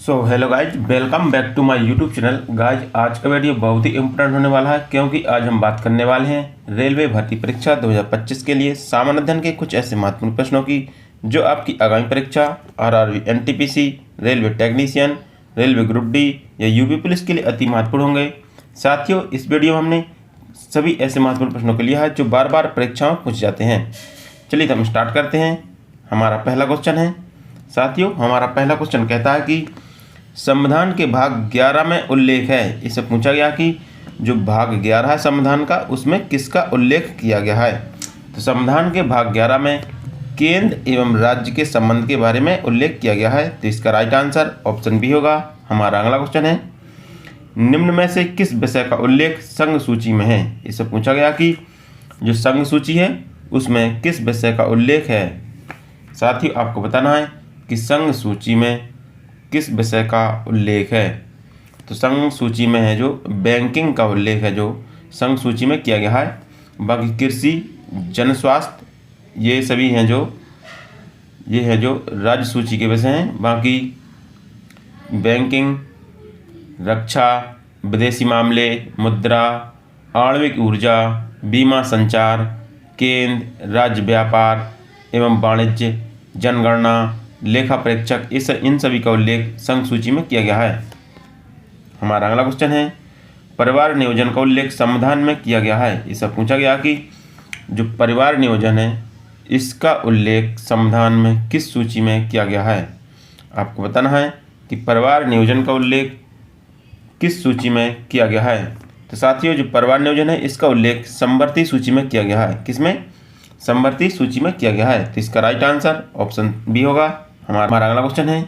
Hello guys, welcome back to my YouTube channel. Guys, आज का video बहुत ही important होने वाला है क्योंकि आज हम बात करने वाले हैं रेलवे भर्ती परीक्षा 2025 के लिए सामान्य अध्ययन के कुछ ऐसे महत्वपूर्ण प्रश्नों की जो आपकी आगामी परीक्षा RRB, NTPC, railway technician, railway group D या यूपी पुलिस के लिए अति महत्वपूर्ण होंगे। साथियों, इस वीडियो में हमने सभी ऐसे महत्वपूर्ण प्रश्नों को लिया है जो बार बार परीक्षाओं में पूछे जाते हैं। चलिए तो हम स्टार्ट करते हैं। हमारा पहला क्वेश्चन है, साथियों हमारा पहला क्वेश्चन कहता है कि संविधान के भाग 11 में उल्लेख है। इससे पूछा गया कि जो भाग 11 है संविधान का, उसमें किसका उल्लेख किया गया है। तो संविधान के भाग 11 में केंद्र एवं राज्य के संबंध के बारे में उल्लेख किया गया है। तो इसका राइट आंसर ऑप्शन बी होगा। हमारा अगला क्वेश्चन है, निम्न में से किस विषय का उल्लेख संघ सूची में है। इससे पूछा गया कि जो संघ सूची है उसमें किस विषय का उल्लेख है। साथियों आपको बताना है कि संघ सूची में किस विषय का उल्लेख है। तो संघ सूची में है जो बैंकिंग का उल्लेख है, जो संघ सूची में किया गया है। बाकी कृषि, जन स्वास्थ्य, ये सभी हैं जो राज्य सूची के विषय हैं। बाकी बैंकिंग, रक्षा, विदेशी मामले, मुद्रा, आणविक ऊर्जा, बीमा, संचार, केंद्र, राज्य व्यापार एवं वाणिज्य, जनगणना, लेखा परीक्षक, इन सभी का उल्लेख संघ सूची में किया गया है। हमारा अगला क्वेश्चन है, परिवार नियोजन का उल्लेख संविधान में किया गया है। इससे पूछा गया कि जो परिवार नियोजन है इसका उल्लेख संविधान में किस सूची में किया गया है। आपको बताना है कि परिवार नियोजन का उल्लेख किस सूची में किया गया है। तो साथियों जो परिवार नियोजन है इसका उल्लेख समवर्ती सूची में किया गया है। किसमें? समवर्ती सूची में किया गया है। तो इसका राइट आंसर ऑप्शन बी होगा। हमारा अगला क्वेश्चन है,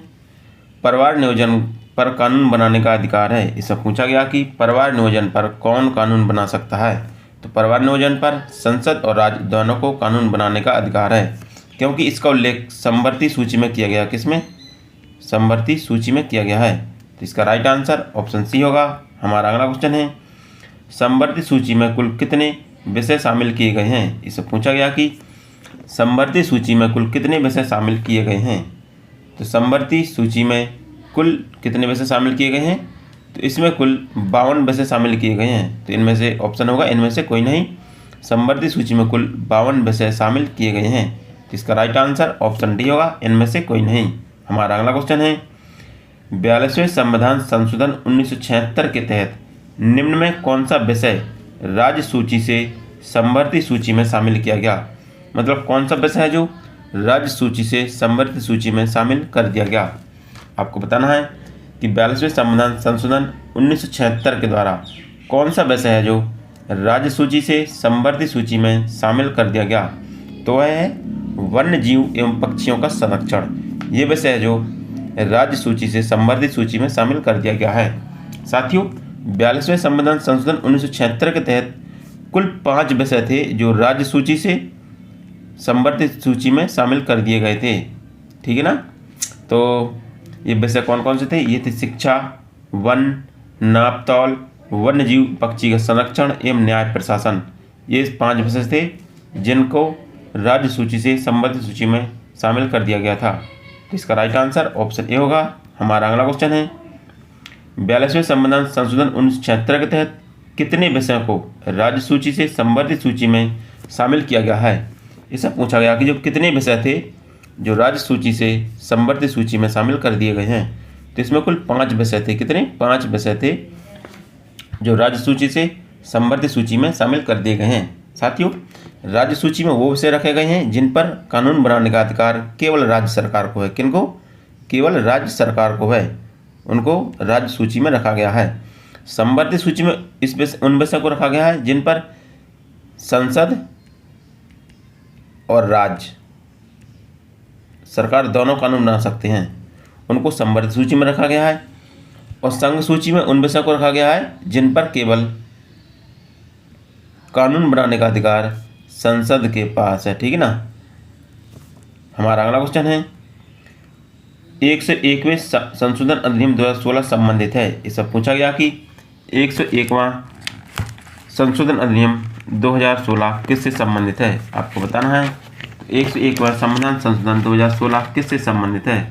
परिवार नियोजन पर कानून बनाने का अधिकार है। इससे पूछा गया कि परिवार नियोजन पर कौन कानून बना सकता है। तो परिवार नियोजन पर संसद और राज्य दोनों को कानून बनाने का अधिकार है क्योंकि इसका उल्लेख समवर्ती सूची में किया गया। किसमें? समवर्ती सूची में किया गया है। तो इसका राइट आंसर ऑप्शन सी होगा। हमारा अगला क्वेश्चन है, समवर्ती सूची में कुल कितने विषय शामिल किए गए हैं। इससे पूछा गया कि समवर्ती सूची में कुल कितने विषय शामिल किए गए हैं। तो समवर्ती सूची में कुल कितने विषय शामिल किए गए हैं। तो इसमें कुल 52 विषय शामिल किए गए हैं। तो इनमें से ऑप्शन होगा इनमें से कोई नहीं। समवर्ती सूची में कुल 52 विषय शामिल किए गए हैं। तो इसका राइट आंसर ऑप्शन डी होगा, इनमें से कोई नहीं। हमारा अगला क्वेश्चन है, 42वें संविधान संशोधन 1976 के तहत निम्न में कौन सा विषय राज्य सूची से समवर्ती सूची में शामिल किया गया। मतलब कौन सा विषय है जो राज्य सूची से समवर्ती सूची में शामिल कर दिया गया। आपको बताना है कि 42वें संविधान संशोधन 1976 के द्वारा कौन सा विषय है जो राज्य सूची से समवर्ती सूची में शामिल कर दिया गया। तो वह है वन्य जीव एवं पक्षियों का संरक्षण। ये विषय है जो राज्य सूची से समवर्ती सूची में शामिल कर दिया गया है। साथियों 42वें संविधान संशोधन 1976 के तहत कुल 5 विषय थे जो राज्य सूची से समवर्ती सूची में शामिल कर दिए गए थे। ठीक है ना। तो ये विषय कौन कौन से थे? ये थे शिक्षा, वन, नापतौल, वन्य जीव पक्षी का संरक्षण एवं न्याय प्रशासन। ये 5 विषय थे जिनको राज्य सूची से समवर्ती सूची में शामिल कर दिया गया था। तो इसका राइट आंसर ऑप्शन ए होगा। हमारा अगला क्वेश्चन है, 42वें संविधान संशोधन 1976 के तहत कितने विषयों को राज्य सूची से समवर्ती सूची में शामिल किया गया है। इससे पूछा गया कि जो कितने विषय थे जो राज्य सूची से समवर्ती सूची में शामिल कर दिए गए हैं। तो इसमें कुल 5 विषय थे। कितने? 5 विषय थे जो राज्य सूची से समवर्ती सूची में शामिल कर दिए गए हैं। साथियों राज्य सूची में वो विषय रखे गए हैं जिन पर कानून बनाने का अधिकार केवल राज्य सरकार को है। किनको? केवल राज्य सरकार को है, उनको राज्य सूची में रखा गया है। समवर्ती सूची में उन विषयों को रखा गया है जिन पर संसद और राज्य सरकार दोनों कानून बना सकते हैं, उनको समवर्ती सूची में रखा गया है। और संघ सूची में उन विषयों को रखा गया है जिन पर केवल कानून बनाने का अधिकार संसद के पास है। ठीक है ना। हमारा अगला क्वेश्चन है, 101वें संशोधन अधिनियम 2016 संबंधित है। इससे पूछा गया कि 101वां संशोधन अधिनियम 2016 किससे संबंधित है। आपको बताना है 101वां संविधान संशोधन 2016 किससे संबंधित है।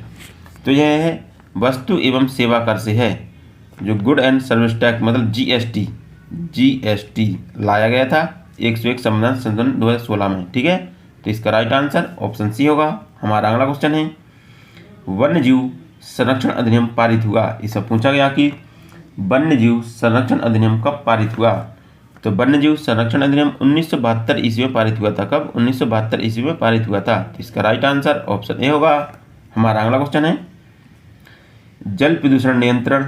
तो यह है वस्तु एवं सेवा कर से है। जो गुड एंड सर्विस टैक्स मतलब जीएसटी लाया गया था 101 संविधान संशोधन 2016 में। ठीक है, तो इसका राइट आंसर ऑप्शन सी होगा। हमारा अगला क्वेश्चन है, वन्यजीव संरक्षण अधिनियम पारित हुआ। इससे पूछा गया कि वन्यजीव संरक्षण अधिनियम कब पारित हुआ। तो वन्यजीव संरक्षण अधिनियम 1972 ईस्वी में पारित हुआ था। कब? 1972 ईस्वी में पारित हुआ था। तो इसका राइट आंसर ऑप्शन ए होगा। हमारा अगला क्वेश्चन है, जल प्रदूषण नियंत्रण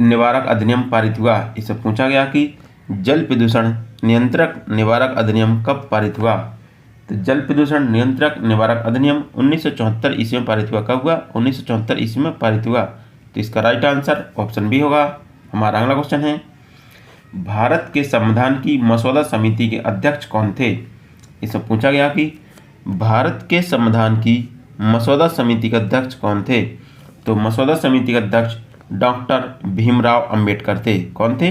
निवारक अधिनियम पारित हुआ। इससे पूछा गया कि जल प्रदूषण नियंत्रक निवारक अधिनियम कब पारित हुआ। तो जल प्रदूषण नियंत्रक निवारक अधिनियम 1974 ईस्वी में पारित हुआ। कब हुआ? 1974 ईस्वी में पारित हुआ। तो इसका राइट आंसर ऑप्शन बी होगा। हमारा अगला क्वेश्चन है, भारत के संविधान की मसौदा समिति के अध्यक्ष कौन थे। इससे पूछा गया कि भारत के संविधान की मसौदा समिति के अध्यक्ष कौन थे। तो मसौदा समिति के अध्यक्ष डॉक्टर भीमराव अंबेडकर थे। कौन थे?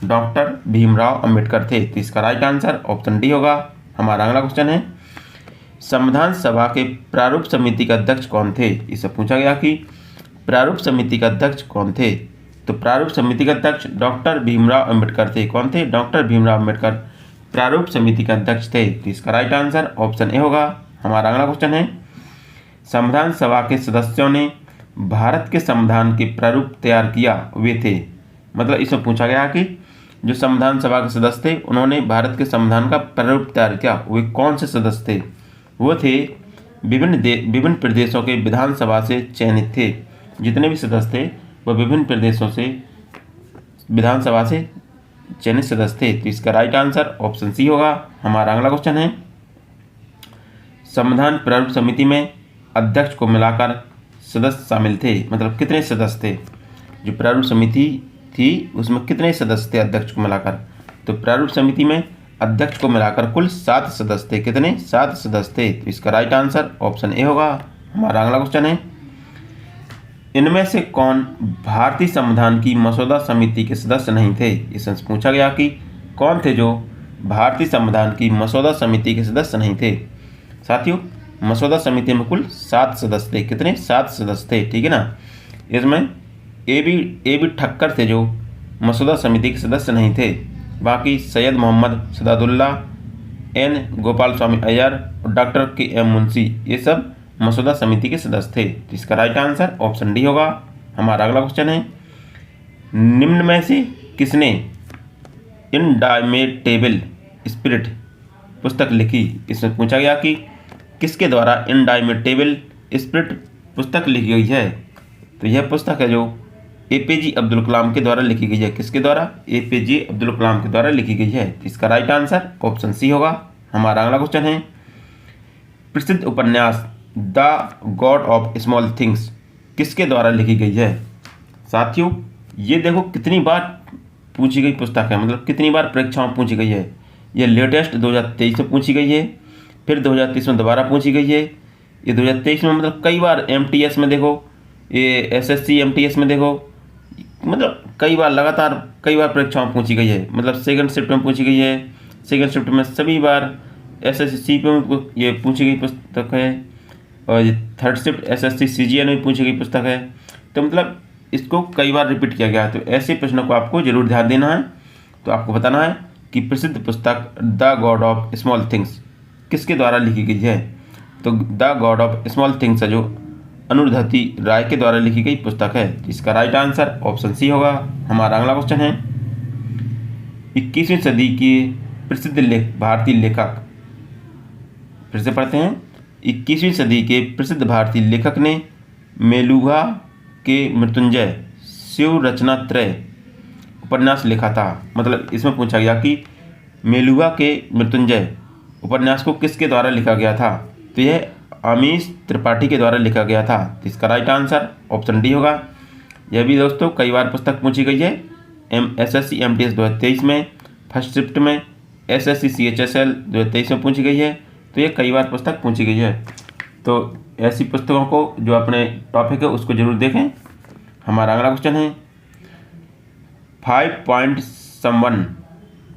डॉक्टर भीमराव अंबेडकर थे। तो इसका राइट आंसर ऑप्शन डी होगा। हमारा अगला क्वेश्चन है, संविधान सभा के प्रारूप समिति के अध्यक्ष कौन थे। इससे पूछा गया कि प्रारूप समिति के अध्यक्ष कौन थे। तो प्रारूप समिति के अध्यक्ष डॉक्टर भीमराव अंबेडकर थे। कौन थे? डॉक्टर भीमराव अंबेडकर प्रारूप समिति के अध्यक्ष थे। तो इसका राइट आंसर ऑप्शन ए होगा। हमारा अगला क्वेश्चन है, संविधान सभा के सदस्यों ने भारत के संविधान के प्रारूप तैयार किया वे थे। मतलब इसमें पूछा गया कि जो संविधान सभा के सदस्य थे उन्होंने भारत के संविधान का प्रारूप तैयार किया, वे कौन से सदस्य थे। वो थे विभिन्न प्रदेशों के विधानसभा से चयनित थे। जितने भी सदस्य थे वह विभिन्न प्रदेशों से विधानसभा से चयनित सदस्य थे। तो इसका राइट आंसर ऑप्शन सी होगा। हमारा अगला क्वेश्चन है, संविधान प्रारूप समिति में अध्यक्ष को मिलाकर सदस्य शामिल थे। मतलब कितने सदस्य थे। जो प्रारूप समिति थी उसमें कितने सदस्य थे अध्यक्ष को मिलाकर। तो प्रारूप समिति में अध्यक्ष को मिलाकर कुल 7 सदस्य थे। कितने? 7 सदस्य थे। तो इसका राइट आंसर ऑप्शन ए होगा। हमारा अगला क्वेश्चन है, इनमें से कौन भारतीय संविधान की मसौदा समिति के सदस्य नहीं थे। इससे पूछा गया कि कौन थे जो भारतीय संविधान की मसौदा समिति के सदस्य नहीं थे। साथियों, मसौदा समिति में कुल 7 सदस्य थे। कितने? 7 सदस्य थे। ठीक है ना। इसमें ए बी ठक्कर थे जो मसौदा समिति के सदस्य नहीं थे। बाकी सैयद मोहम्मद सदादुल्ला, एन गोपाल स्वामी अय्यर और डॉक्टर के एम मुंशी ये सब मसौदा समिति के सदस्य थे। तो इसका राइट आंसर ऑप्शन डी होगा। हमारा अगला क्वेश्चन है, निम्न में से किसने इंडाइमेटेबल स्पिरिट पुस्तक लिखी। इसमें पूछा गया कि किसके द्वारा इंडाइमेटेबल स्पिरिट पुस्तक लिखी गई है। तो यह पुस्तक है जो एपीजे अब्दुल कलाम के द्वारा लिखी गई है। किसके द्वारा? एपीजे अब्दुल कलाम के द्वारा लिखी गई है। तो इसका राइट आंसर ऑप्शन सी होगा। हमारा अगला क्वेश्चन है, प्रसिद्ध उपन्यास the God of small things किसके द्वारा लिखी गई है। साथियों, ये देखो कितनी बार पूछी गई पुस्तक है। मतलब कितनी बार परीक्षाओं में पूछी गई है। ये लेटेस्ट 2023 में पूछी गई है, फिर 2023 में दोबारा पूछी गई है। ये 2023 में मतलब कई बार एमटीएस में देखो, ये एसएससी एमटीएस में देखो, मतलब कई बार लगातार कई बार परीक्षाओं में पूछी गई है। मतलब सेकंड शिफ्ट में पूछी गई है, सेकंड शिफ्ट में सभी बार एसएससी पे ये पूछी गई पुस्तक है, और ये थर्ड शिफ्ट एसएससी सीजीएल में पूछी गई पुस्तक है। तो मतलब इसको कई बार रिपीट किया गया है। तो ऐसे प्रश्नों को आपको जरूर ध्यान देना है। तो आपको बताना है कि प्रसिद्ध पुस्तक the God of small things किसके द्वारा लिखी गई है। तो the God of small things है जो अरुंधति राय के द्वारा लिखी गई पुस्तक है। इसका राइट आंसर ऑप्शन सी होगा। हमारा अगला क्वेश्चन है, 21वीं सदी के प्रसिद्ध भारतीय लेखक, फिर से पढ़ते हैं, 21वीं सदी के प्रसिद्ध भारतीय लेखक ने मेलुहा के मृत्युंजय शिव रचना त्रय उपन्यास लिखा था। मतलब इसमें पूछा गया कि मेलुहा के मृत्युंजय उपन्यास को किसके द्वारा लिखा गया था। तो यह अमीश त्रिपाठी के द्वारा लिखा गया था। तो इसका राइट आंसर ऑप्शन डी होगा। यह भी दोस्तों कई बार पुस्तक पूछी गई है। एसएससी एमटीएस 2023 में, फर्स्ट शिफ्ट में, एसएससी सीएचएसएल 2023 में पूछी गई है। तो ये कई बार पुस्तक पूछी गई है। तो ऐसी पुस्तकों को जो अपने टॉपिक है उसको जरूर देखें। हमारा अगला क्वेश्चन है, 5 पॉइंट समवन,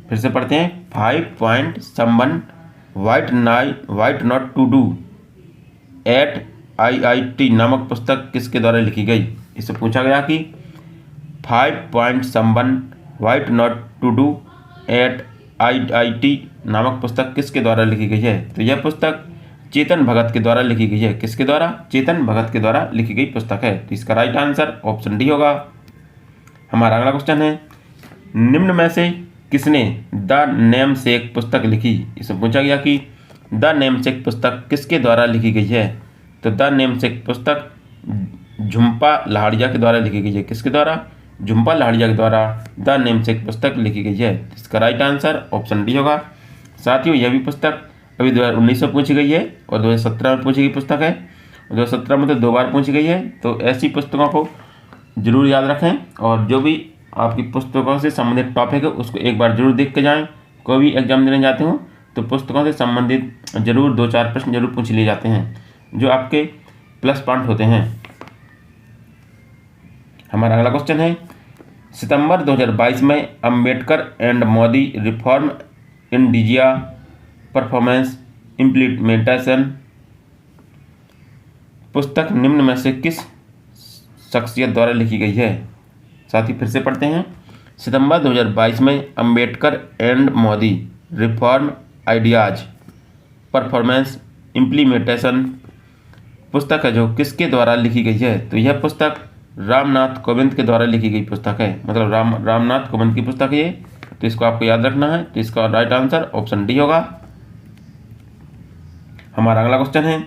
फिर से पढ़ते हैं, 5 point someone what not to do at IIT नामक पुस्तक किसके द्वारा लिखी गई। इससे पूछा गया कि 5 point someone what not to do at IIT नामक पुस्तक किसके द्वारा लिखी गई है। तो यह पुस्तक चेतन भगत के द्वारा लिखी गई है। किसके द्वारा? चेतन भगत के द्वारा लिखी गई पुस्तक है। तो इसका राइट आंसर ऑप्शन डी होगा। हमारा अगला क्वेश्चन है, निम्न में से किसने द नेमसेक पुस्तक लिखी। इसमें पूछा गया कि द नेमसेक पुस्तक किसके द्वारा लिखी गई है। तो द नेमसेक पुस्तक झुम्पा लाहिड़ी के द्वारा लिखी गई है। किसके द्वारा? झुम्पा लाहिड़ी के द्वारा द नेमसेक पुस्तक लिखी गई है। इसका राइट आंसर ऑप्शन डी होगा। साथियों, यह भी पुस्तक अभी 2019 में पूछी गई है और 2017 में पूछी गई पुस्तक है। 2017 में तो 2 बार पूछी गई है। तो ऐसी पुस्तकों को जरूर याद रखें और जो भी आपकी पुस्तकों से संबंधित टॉपिक है उसको एक बार जरूर देख के जाएं। कोई भी एग्जाम देने जाते हो तो पुस्तकों से संबंधित जरूर 2-4 प्रश्न जरूर पूछ लिए जाते हैं जो आपके प्लस पॉइंट होते हैं। हमारा अगला क्वेश्चन है, सितंबर 2022 में Ambedkar and Modi reform India performance implementation पुस्तक निम्न में से किस शख्सियत द्वारा लिखी गई है। साथ ही फिर से पढ़ते हैं, सितंबर 2022 में Ambedkar and Modi reform ideas performance implementation पुस्तक है जो किसके द्वारा लिखी गई है। तो यह पुस्तक रामनाथ कोविंद के द्वारा लिखी गई पुस्तक है। मतलब रामनाथ कोविंद की पुस्तक है ये। तो इसको आपको याद रखना है। तो इसका राइट आंसर ऑप्शन डी होगा। हमारा अगला क्वेश्चन है,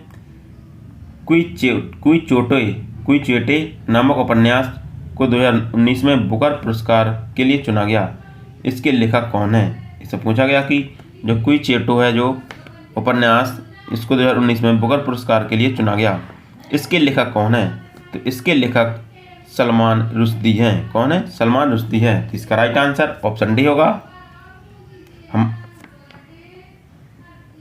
कुई चेटे नामक उपन्यास को 2019 में बुकर पुरस्कार के लिए चुना गया। इसके लेखक कौन है। इससे पूछा गया कि जो कुई चेटो है जो उपन्यास, इसको 2019 में बुकर पुरस्कार के लिए चुना गया। इसके लेखक कौन है। तो इसके लेखक सलमान रुश्दी हैं। कौन है? सलमान रुश्दी है। तो इसका राइट आंसर ऑप्शन डी होगा।